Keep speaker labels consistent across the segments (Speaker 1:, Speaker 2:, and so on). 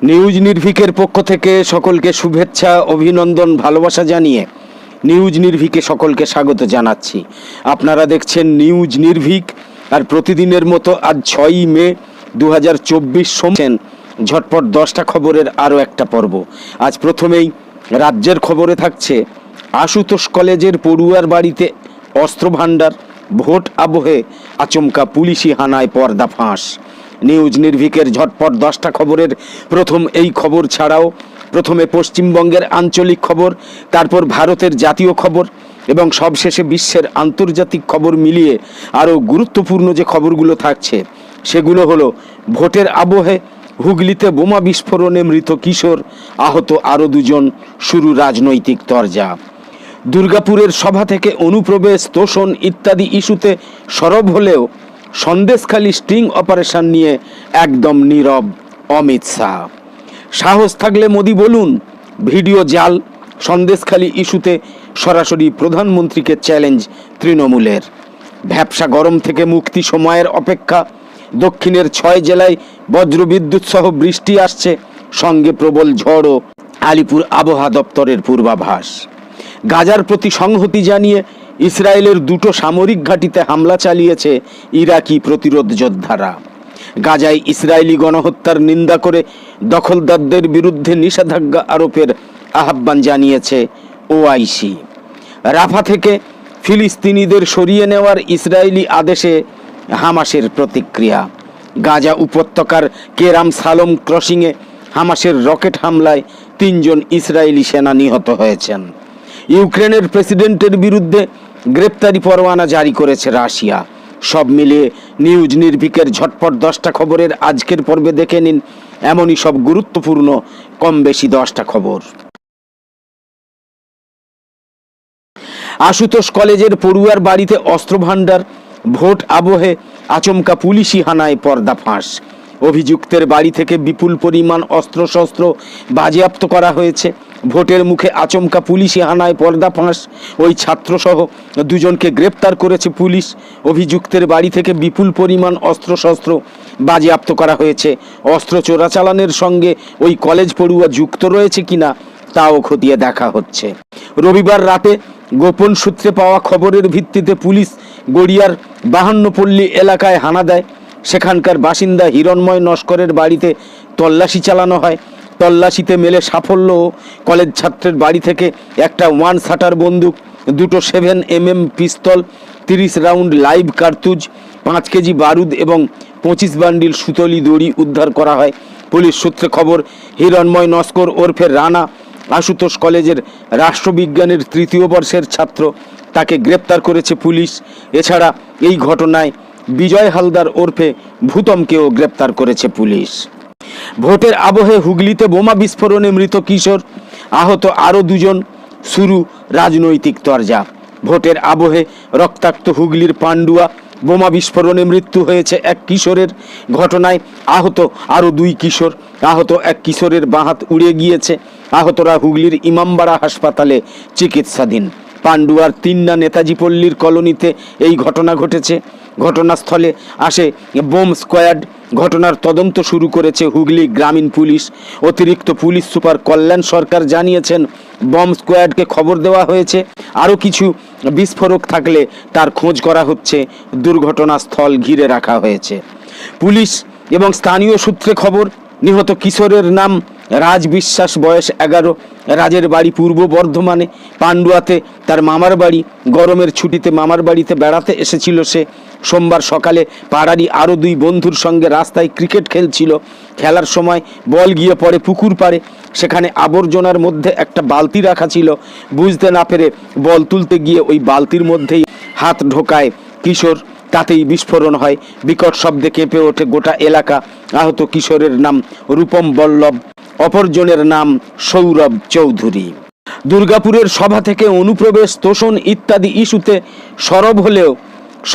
Speaker 1: News নির্ভীকের পক্ষ থেকে সকলকে শুভেচ্ছা, অভিনন্দন, ভালোবাসা জানিয়ে নিউজ নির্ভীকে সকলকে স্বাগত জানাচ্ছি। আপনারা দেখছেন নিউজ নির্ভীক, আর প্রতিদিনের মতো আজ 6ই মে 2024 সোমবার ঝটপট 10টা খবরের আরও একটা পর্ব। আজ প্রথমেই রাজ্যের খবরে থাকছে আশুতোষ কলেজের পড়ুয়ার বাড়িতে অস্ত্র ভাণ্ডার, ভোট আবহে আচমকা পুলিশি হানায় পর্দা ফাঁস। নিউজ নির্ভীকের ঝটপট 10টা খবরের প্রথম এই খবর ছাড়াও প্রথমে পশ্চিমবঙ্গের আঞ্চলিক খবর, তারপর ভারতের জাতীয় খবর এবং সবশেষে বিশ্বের আন্তর্জাতিক খবর মিলিয়ে আরও গুরুত্বপূর্ণ যে খবরগুলো থাকছে সেগুলো হলো ভোটের আবহে হুগলিতে বোমা বিস্ফোরণে মৃত কিশোর, আহত আরও 2 জন, শুরু রাজনৈতিক তরজা। দুর্গাপুরের সভা থেকে অনুপ্রবেশ, তোষণ ইত্যাদি ইস্যুতে সরব হলেও সন্দেশখালী স্টিং অপারেশন নিয়ে একদম নীরব অমিত শাহ। সাহস থাকলে মোদি বলুন, ভিডিও জাল। সন্দেশখালী ইস্যুতে সরাসরি প্রধানমন্ত্রীকে চ্যালেঞ্জ তৃণমূলের। ভ্যাপসা গরম থেকে মুক্তি সময়ের অপেক্ষা। দক্ষিণের 6 জেলায় বজ্রবিদ্যুৎ সহ বৃষ্টি আসছে, সঙ্গে প্রবল ঝড়ও, আলিপুর আবহাওয়া দপ্তরের পূর্বাভাস। গাজার প্রতি সংহতি জানিয়ে ইসরায়েলের 2টো সামরিক ঘাঁটিতে হামলা চালিয়েছে ইরাকি প্রতিরোধ যোদ্ধারা। গাজায় ইসরায়েলি গণহত্যার নিন্দা করে দখলদারদের বিরুদ্ধে নিষেধাজ্ঞা আরোপের আহ্বান জানিয়েছে ওআইসি। রাফা থেকে ফিলিস্তিনিদের সরিয়ে নেওয়ার ইসরায়েলি আদেশে হামাসের প্রতিক্রিয়া। গাজা উপত্যকার কেরাম সালম ক্রসিংয়ে হামাসের রকেট হামলায় 3 জন ইসরায়েলি সেনা নিহত হয়েছেন। ইউক্রেনের প্রেসিডেন্টের বিরুদ্ধে গ্রেপ্তারি পরোয়ানা জারি করেছে রাশিয়া। সব মিলিয়ে নিউজ নির্ভীকের ঝটপট 10টা খবরের আজকের পর্বে দেখে নিন এমনই সব গুরুত্বপূর্ণ কম বেশি 10টা খবর। আশুতোষ কলেজের পড়ুয়ার বাড়িতে অস্ত্র ভাণ্ডার, ভোট আবহে আচমকা পুলিশি হানায় পর্দা ফাঁস। অভিযুক্তের বাড়ি থেকে বিপুল পরিমাণ অস্ত্রশস্ত্র বাজেয়াপ্ত করা হয়েছে। ভোটের মুখে আচমকা পুলিশি হানায় পর্দা ফাঁস। ওই ছাত্রসহ 2 জনকে গ্রেপ্তার করেছে পুলিশ। অভিযুক্তের বাড়ি থেকে বিপুল পরিমাণ অস্ত্রশস্ত্র বাজেয়াপ্ত করা হয়েছে। অস্ত্র চোরাচালানের সঙ্গে ওই কলেজ পড়ুয়া যুক্ত রয়েছে কিনা তাও খতিয়ে দেখা হচ্ছে। রবিবার রাতে গোপন সূত্রে পাওয়া খবরের ভিত্তিতে পুলিশ গড়িয়ার 52 পল্লী এলাকায় হানা দেয়। সেখানকার বাসিন্দা হিরণময় নস্করের বাড়িতে তল্লাশি চালানো হয়। তল্লাশিতে মেলে সাফল্য। কলেজ ছাত্রের বাড়ি থেকে একটা 1 শাটার বন্দুক, 2টো 7mm পিস্তল, 30 রাউন্ড লাইভ কার্তুজ, 5 কেজি বারুদ এবং 25 বান্ডিল সুতলি দড়ি উদ্ধার করা হয়। পুলিশ সূত্রে খবর, হিরণময় নস্কর ওরফে রানা আশুতোষ কলেজের রাষ্ট্রবিজ্ঞানের 3য় বর্ষের ছাত্র। তাকে গ্রেপ্তার করেছে পুলিশ। এছাড়া এই ঘটনায় বিজয় হালদার ওরফে ভূতমকেও গ্রেপ্তার করেছে পুলিশ। ভোটের আবহে হুগলিতে বোমা বিস্ফোরণে মৃত কিশোর, আহত আরও 2 জন, শুরু রাজনৈতিক তরজা। ভোটের আবহে রক্তাক্ত হুগলির পান্ডুয়া বোমা বিস্ফোরণে মৃত্যু হয়েছে এক কিশোরের। ঘটনায় আহত আরও 2 কিশোর। আহত এক কিশোরের বাঁ হাত উড়ে গিয়েছে। আহতরা হুগলির ইমামবাড়া হাসপাতালে চিকিৎসাধীন। পান্ডুয়ার 3 নেতাজি পল্লীর কলোনিতে এই ঘটনা ঘটেছে। ঘটনাস্থলে আসে বোম স্কোয়াড। ঘটনার তদন্ত শুরু করেছে হুগলি গ্রামীণ পুলিশ। অতিরিক্ত পুলিশ সুপার কল্যাণ সরকার জানিয়েছেন, বম স্কোয়াডকে খবর দেওয়া হয়েছে। আরও কিছু বিস্ফোরক থাকলে তার খোঁজ করা হচ্ছে। দুর্ঘটনাস্থল ঘিরে রাখা হয়েছে। পুলিশ এবং স্থানীয় সূত্রে খবর, নিহত কিশোরের নাম রাজ বিশ্বাস, বয়স 11। রাজের বাড়ি পূর্ব বর্ধমানে। পান্ডুয়াতে তার মামার বাড়ি। গরমের ছুটিতে মামার বাড়িতে বেড়াতে এসেছিল সে। সোমবার সকালে পাড়ারই আরও 2 বন্ধুর সঙ্গে রাস্তায় ক্রিকেট খেলছিল। খেলার সময় বল গিয়ে পড়ে পুকুর পাড়ে। সেখানে আবর্জনার মধ্যে একটা বালতি রাখা ছিল। বুঝতে না পেরে বল তুলতে গিয়ে ওই বালতির মধ্যেই হাত ঢোকায় কিশোর। তাতেই বিস্ফোরণ হয়। বিকট শব্দে কেঁপে ওঠে গোটা এলাকা। আহত কিশোরের নাম রূপম বল্লভ, অপরজনের নাম সৌরভ চৌধুরী। দুর্গাপুরের সভা থেকে অনুপ্রবেশ, তোষণ ইত্যাদি ইস্যুতে সরব হলেও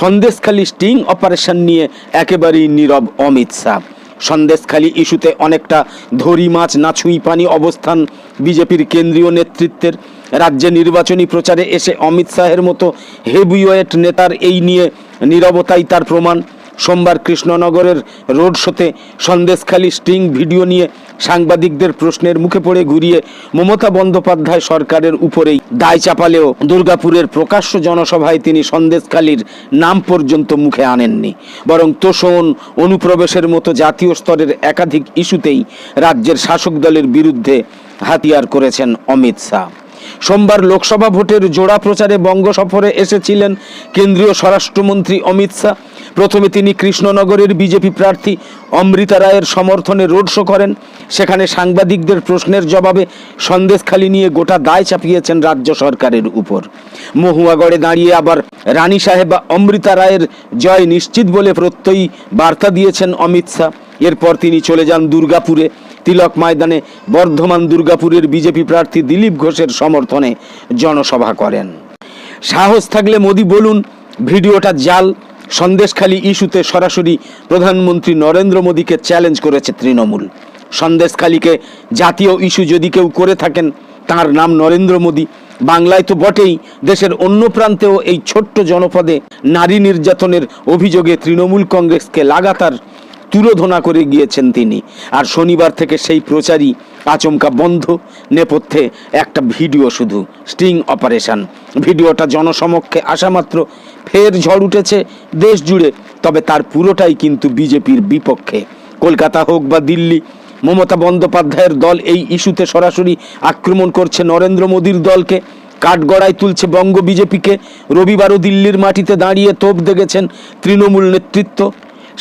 Speaker 1: সন্দেশখালী স্টিং অপারেশন নিয়ে একেবারেই নীরব অমিত শাহ। সন্দেশখালী ইস্যুতে অনেকটা ধরি মাছ না ছুঁই পানি অবস্থান বিজেপির কেন্দ্রীয় নেতৃত্বের। রাজ্যে নির্বাচনী প্রচারে এসে অমিত শাহের মতো হেভিওয়েট নেতার এই নিয়ে নীরবতাই তার প্রমাণ। সোমবার কৃষ্ণনগরের রোড শোতে সন্দেশখালী স্টিং ভিডিও নিয়ে সাংবাদিকদের প্রশ্নের মুখে পড়ে ঘুরিয়ে মমতা বন্দ্যোপাধ্যায় সরকারের উপরেই দায় চাপালেও দুর্গাপুরের প্রকাশ্য জনসভায় তিনি সন্দেশখালীর নাম পর্যন্ত মুখে আনেননি, বরং তোষণ, অনুপ্রবেশের মতো জাতীয় স্তরের একাধিক ইস্যুতেই রাজ্যের শাসক দলের বিরুদ্ধে হাতিয়ার করেছেন অমিত শাহ। সোমবার লোকসভা ভোটের জোড়া প্রচারে বঙ্গ সফরে এসেছিলেন কেন্দ্রীয় স্বরাষ্ট্রমন্ত্রী অমিত শাহ। প্রথমে তিনি কৃষ্ণনগরের বিজেপি প্রার্থী অমৃতা রায়ের সমর্থনে রোড শো করেন। সেখানে সাংবাদিকদের প্রশ্নের জবাবে সন্দেশখালী নিয়ে গোটা দায় চাপিয়েছেন রাজ্য সরকারের উপর। মহুয়াগড়ে দাঁড়িয়ে আবার রানী সাহেবা অমৃতা রায়ের জয় নিশ্চিত বলে প্রত্যয়ী বার্তা দিয়েছেন অমিত শাহ। এরপর তিনি চলে যান দুর্গাপুরে। তিলক ময়দানে বর্ধমান দুর্গাপুরের বিজেপি প্রার্থী দিলীপ ঘোষের সমর্থনে জনসভা করেন। সাহস থাকলে মোদি বলুন ভিডিওটা জাল। সন্দেশখালী ইস্যুতে সরাসরি প্রধানমন্ত্রী নরেন্দ্র মোদীকে চ্যালেঞ্জ করেছে তৃণমূল। সন্দেশখালীকে জাতীয় ইস্যু যদি কেউ করে থাকেন তার নাম নরেন্দ্র মোদী। বাংলায় তো বটেই, দেশের অন্য প্রান্তেও এই ছোট্ট জনপদে নারী নির্যাতনের অভিযোগে তৃণমূল কংগ্রেসকে লাগাতার তুলোধনা করে গিয়েছেন তিনি। আর শনিবার থেকে সেই প্রচারই আচমকা বন্ধ। নেপথ্যে একটা ভিডিও, শুধু স্টিং অপারেশন। ভিডিওটা জনসমক্ষে আসা মাত্র ফের ঝড় উঠেছে দেশ জুড়ে, তবে তার পুরোটাই কিন্তু বিজেপির বিপক্ষে। কলকাতা হোক বা দিল্লি, মমতা বন্দ্যোপাধ্যায়ের দল এই ইস্যুতে সরাসরি আক্রমণ করছে নরেন্দ্র মোদীর দলকে, কাঠগড়ায় তুলছে বঙ্গ বিজেপিকে। রবিবারও দিল্লির মাটিতে দাঁড়িয়ে তোপ দেখেছেন তৃণমূল নেতৃত্ব।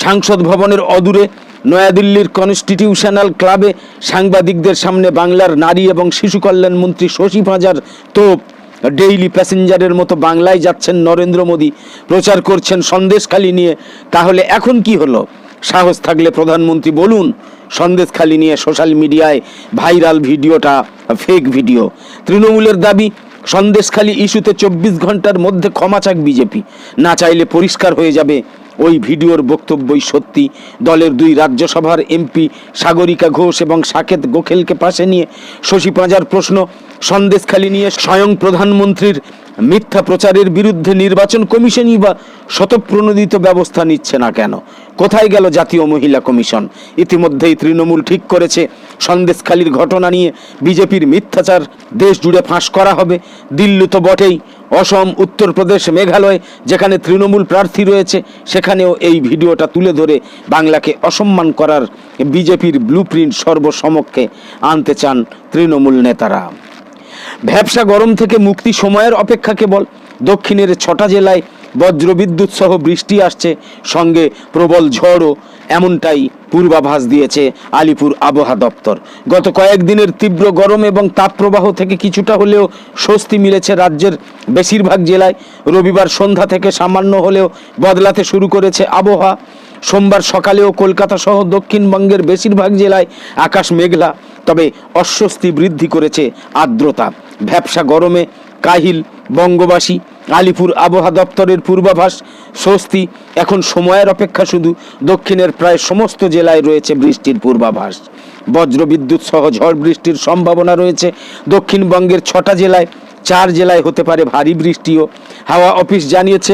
Speaker 1: সাংসদ ভবনের অদূরে নয়াদিল্লির কনস্টিটিউশনাল ক্লাবে সাংবাদিকদের সামনে বাংলার নারী এবং শিশু কল্যাণ মন্ত্রী শশী পাঁজার তোপ। ডেইলি প্যাসেঞ্জারের মতো বাংলায় যাচ্ছেন নরেন্দ্র মোদী, প্রচার করছেন সন্দেশখালী নিয়ে। তাহলে এখন কি হলো? সাহস থাকলে প্রধানমন্ত্রী বলুন সন্দেশখালী নিয়ে সোশ্যাল মিডিয়ায় ভাইরাল ভিডিওটা ফেক ভিডিও। তৃণমূলের দাবি সন্দেশখালী ইস্যুতে 24 ঘন্টার মধ্যে ক্ষমা চাক বিজেপি। না চাইলে পরিষ্কার হয়ে যাবে ওই ভিডিওর বক্তব্যই সত্যি। দলের 2 রাজ্যসভার এমপি সাগরিকা ঘোষ এবং সাকেত গোখেলকে পাশে নিয়ে শশী পাঁজার প্রশ্ন, সন্দেশখালী নিয়ে স্বয়ং প্রধানমন্ত্রীর মিথ্যা প্রচারের বিরুদ্ধে নির্বাচন কমিশনই বা স্বতঃপ্রণোদিত ব্যবস্থা নিচ্ছে না কেন? কোথায় গেল জাতীয় মহিলা কমিশন? ইতিমধ্যেই তৃণমূল ঠিক করেছে সন্দেশখালীর ঘটনা নিয়ে বিজেপির মিথ্যাচার দেশ জুড়ে ফাঁস করা হবে। দিল্লি তো বটেই, অসম, উত্তরপ্রদেশ, মেঘালয় যেখানে তৃণমূল প্রার্থী রয়েছে সেখানেও এই ভিডিওটা তুলে ধরে বাংলাকে অসম্মান করার বিজেপির ব্লুপ্রিন্ট সর্বসমক্ষে আনতে চান তৃণমূল নেতারা। ভ্যাপসা গরম থেকে মুক্তি সময়ের অপেক্ষা কেবল। দক্ষিণের 6টা জেলায় বজ্রবিদ্যুৎ সহ বৃষ্টি আসছে, সঙ্গে প্রবল ঝড়ও, এমনটাই পূর্বাভাস দিয়েছে আলিপুর আবহাওয়া দপ্তর। গত কয়েকদিনের তীব্র গরম এবং তাপপ্রবাহ থেকে কিছুটা হলেও স্বস্তি মিলেছে রাজ্যের বেশিরভাগ জেলায়। রবিবার সন্ধ্যা থেকে সামান্য হলেও বদলাতে শুরু করেছে আবহাওয়া। সোমবার সকালেও কলকাতা সহ দক্ষিণবঙ্গের বেশিরভাগ জেলায় আকাশ মেঘলা, তবে অস্বস্তি বৃদ্ধি করেছে আর্দ্রতা। ভ্যাপসা গরমে কাহিল বঙ্গবাসী। আলিপুর আবহাওয়া দপ্তরের পূর্বাভাস, স্বস্তি। এখন সময়ের অপেক্ষা শুধু। দক্ষিণের প্রায় সমস্ত জেলায় রয়েছে বৃষ্টির পূর্বাভাস। বজ্রবিদ্যুৎ সহ ঝড় বৃষ্টির সম্ভাবনা রয়েছে দক্ষিণবঙ্গের 6টা জেলায়। 4 জেলায় হতে পারে ভারী বৃষ্টিও। হাওয়া অফিস জানিয়েছে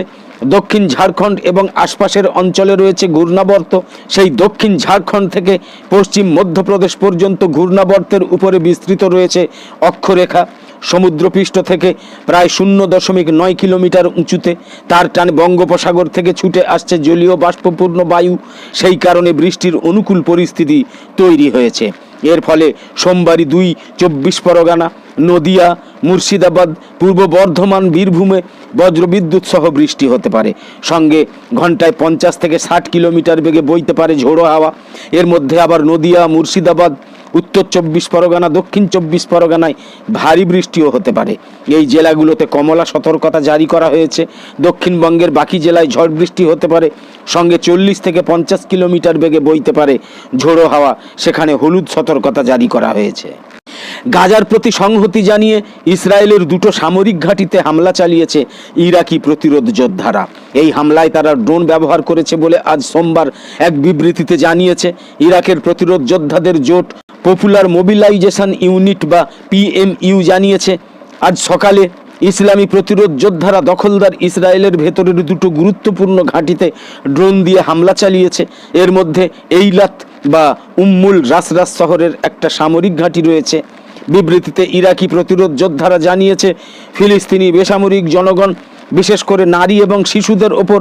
Speaker 1: দক্ষিণ ঝাড়খণ্ড এবং আশপাশের অঞ্চলে রয়েছে ঘূর্ণাবর্ত। সেই দক্ষিণ ঝাড়খণ্ড থেকে পশ্চিম মধ্যপ্রদেশ পর্যন্ত ঘূর্ণাবর্তের উপরে বিস্তৃত রয়েছে অক্ষরেখা। সমুদ্রপৃষ্ঠ থেকে প্রায় 0.9 কিলোমিটার উঁচুতে তার টানে বঙ্গোপসাগর থেকে ছুটে আসছে জলীয় বাষ্পপূর্ণ বায়ু। সেই কারণে বৃষ্টির অনুকূল পরিস্থিতি তৈরি হয়েছে। এর ফলে সোমবারই 24 পরগনা, নদিয়া, মুর্শিদাবাদ, পূর্ব বর্ধমান, বীরভূমে বজ্রবিদ্যুৎ সহ বৃষ্টি হতে পারে। সঙ্গে ঘন্টায় 50 থেকে 60 কিলোমিটার বেগে বইতে পারে ঝোড়ো হাওয়া। এর মধ্যে আবার নদিয়া, মুর্শিদাবাদ, উত্তর 24 পরগনা, দক্ষিণ 24 পরগনায় ভারী বৃষ্টিও হতে পারে। এই জেলাগুলোতে কমলা সতর্কতা জারি করা হয়েছে। দক্ষিণবঙ্গের বাকি জেলায় ঝড় বৃষ্টি হতে পারে, সঙ্গে 40 থেকে 50 কিলোমিটার বেগে বইতে পারে ঝোড়ো হাওয়া। সেখানে হলুদ সতর্কতা জারি করা হয়েছে। গাজার প্রতি সংহতি জানিয়ে ইসরায়েলের 2টো সামরিক ঘাঁটিতে হামলা চালিয়েছে ইরাকি প্রতিরোধ যোদ্ধারা। এই হামলায় তারা ড্রোন ব্যবহার করেছে বলে আজ সোমবার এক বিবৃতিতে জানিয়েছে ইরাকের প্রতিরোধ যোদ্ধাদের জোট পপুলার মোবিলাইজেশন ইউনিট বা PMU জানিয়েছে আজ সকালে ইসলামী প্রতিরোধ যোদ্ধারা দখলদার ইসরায়েলের ভেতরের দুটো গুরুত্বপূর্ণ ঘাঁটিতে ড্রোন দিয়ে হামলা চালিয়েছে। এর মধ্যে এইলাত বা উম্মুল রাসরাস শহরের একটা সামরিক ঘাঁটি রয়েছে। বিবৃতিতে ইরাকি প্রতিরোধ যোদ্ধারা জানিয়েছে, ফিলিস্তিনি বেসামরিক জনগণ, বিশেষ করে নারী এবং শিশুদের ওপর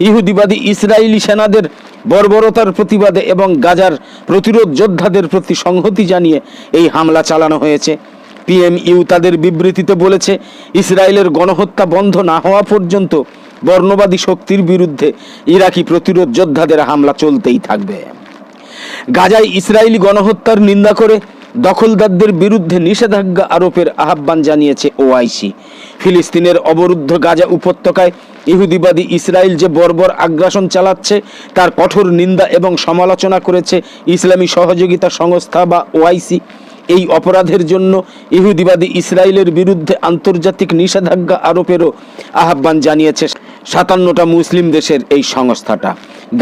Speaker 1: ইহুদিবাদী ইসরায়েলি সেনাদের বর্বরতার প্রতিবাদে এবং গাজার প্রতিরোধ যোদ্ধাদের প্রতি সংহতি জানিয়ে এই হামলা চালানো হয়েছে। পিএমইউ তাদের বিবৃতিতে বলেছে, ইসরায়েলের গণহত্যা বন্ধ না হওয়া পর্যন্ত বর্ণবাদী শক্তির বিরুদ্ধে ইরাকি প্রতিরোধ যোদ্ধাদের হামলা চলতেই থাকবে। গাজায় ইসরায়েলি গণহত্যার নিন্দা করে দখলদারদের বিরুদ্ধে নিষেধাজ্ঞা আরোপের আহ্বান জানিয়েছে ওআইসি। ফিলিস্তিনের অবরুদ্ধ গাজা উপত্যকায় ইহুদিবাদী ইসরায়েল যে বর্বর আগ্রাসন চালাচ্ছে তার কঠোর নিন্দা এবং সমালোচনা করেছে ইসলামী সহযোগিতা সংস্থা বা ওআইসি। এই অপরাধের জন্য ইহুদিবাদী ইসরায়েলের বিরুদ্ধে আন্তর্জাতিক নিষেধাজ্ঞা আরোপেরও আহ্বান জানিয়েছে 57টা মুসলিম দেশের এই সংস্থাটা।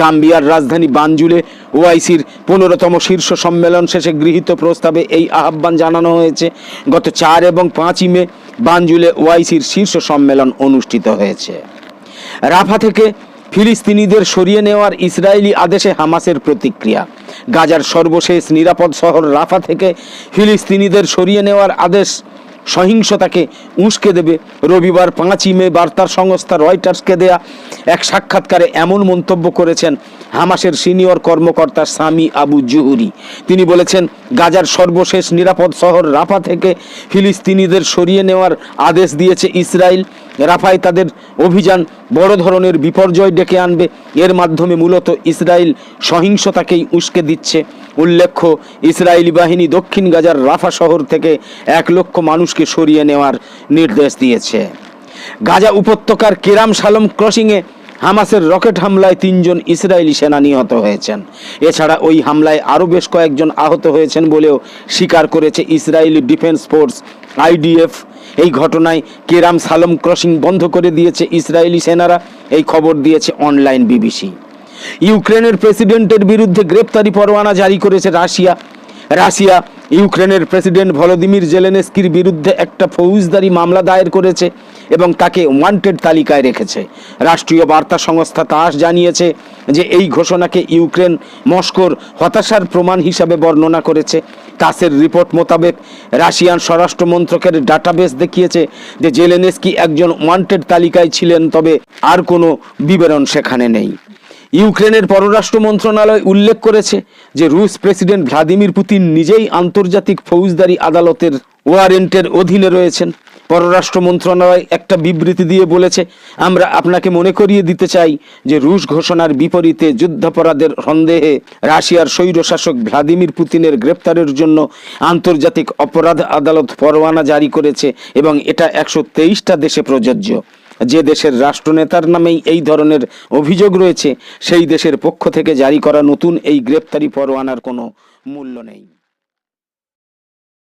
Speaker 1: গাম্বিয়ার রাজধানী বানজুলে ওআইসির 15তম শীর্ষ সম্মেলন শেষে গৃহীত প্রস্তাবে এই আহ্বান জানানো হয়েছে। গত 4 এবং 5 মে বানজুলে ওআইসির শীর্ষ সম্মেলন অনুষ্ঠিত হয়েছে। রাফা থেকে ফিলিস্তিনিদের সরিয়ে নেওয়ার ইসরায়েলি আদেশে হামাসের প্রতিক্রিয়া। গাজার সর্বশেষ নিরাপদ শহর রাফা থেকে ফিলিস্তিনিদের সরিয়ে নেওয়ার আদেশ সহিংসতাকে উস্কে দেবে। রবিবার 5 মে বার্তা সংস্থা রয়টার্সকে দেয়া এক সাক্ষাৎকারে এমন মন্তব্য করেছেন হামাসের সিনিয়র কর্মকর্তা সামি আবু জুহুরি। তিনি বলেছেন, গাজার সর্বশেষ নিরাপদ শহর রাফা থেকে ফিলিস্তিনিদের সরিয়ে নেওয়ার আদেশ দিয়েছে ইসরায়েল। রাফায় তাদের অভিযান বড় ধরনের বিপর্যয় ডেকে আনবে। এর মাধ্যমে মূলত ইসরায়েল সহিংসতাকেই উস্কে দিচ্ছে। উল্লেখ্য, ইসরায়েলি বাহিনী দক্ষিণ গাজার রাফা শহর থেকে 1 লক্ষ মানুষকে সরিয়ে নেওয়ার নির্দেশ দিয়েছে। গাজা উপত্যকার কেরাম শালম ক্রসিংয়ে হামাসের রকেট হামলায় 3 জন ইসরায়েলি সেনা নিহত হয়েছেন। এছাড়া ওই হামলায় আরও বেশ কয়েকজন আহত হয়েছেন বলেও স্বীকার করেছে ইসরায়েলি ডিফেন্স ফোর্স আইডিএফ। এই ঘটনায় কেরাম শালম ক্রসিং বন্ধ করে দিয়েছে ইসরায়েলি সেনারা, এই খবর দিয়েছে অনলাইন বিবিসি। ইউক্রেনের প্রেসিডেন্টের বিরুদ্ধে গ্রেপ্তারি পরোয়ানা জারি করেছে রাশিয়া ইউক্রেনের প্রেসিডেন্ট ভলোদিমির জেলেনস্কির বিরুদ্ধে একটা ফৌজদারি মামলা দায়ের করেছে এবং তাকে ওয়ান্টেড তালিকায় রেখেছে। রাষ্ট্রীয় বার্তা সংস্থা তাস জানিয়েছে যে এই ঘোষণাকে ইউক্রেন মস্কোর হতাশার প্রমাণ হিসাবে বর্ণনা করেছে। তাসের রিপোর্ট মোতাবেক রাশিয়ান স্বরাষ্ট্র মন্ত্রকের ডাটাবেস দেখিয়েছে যে জেলেনস্কি একজন ওয়ান্টেড তালিকায় ছিলেন, তবে আর কোনো বিবরণ সেখানে নেই। ইউক্রেনের পররাষ্ট্র মন্ত্রণালয় উল্লেখ করেছে যে রুশ প্রেসিডেন্ট ভ্লাদিমির পুতিন নিজেই আন্তর্জাতিক ফৌজদারি আদালতের ওয়ারেন্টের অধীনে রয়েছেন। পররাষ্ট্র মন্ত্রণালয় একটা বিবৃতি দিয়ে বলেছে, আমরা আপনাকে মনে করিয়ে দিতে চাই যে রুশ ঘোষণার বিপরীতে যুদ্ধাপরাধের সন্দেহে রাশিয়ার স্বৈরশাসক ভ্লাদিমির পুতিনের গ্রেপ্তারের জন্য আন্তর্জাতিক অপরাধ আদালত পরোয়ানা জারি করেছে এবং এটা 123টা দেশে প্রযোজ্য। যে দেশের রাষ্ট্রনেতার নামেই এই ধরনের অভিযোগ রয়েছে সেই দেশের পক্ষ থেকে জারি করা নতুন এই গ্রেপ্তারি পরোয়ানার কোনো মূল্য নেই।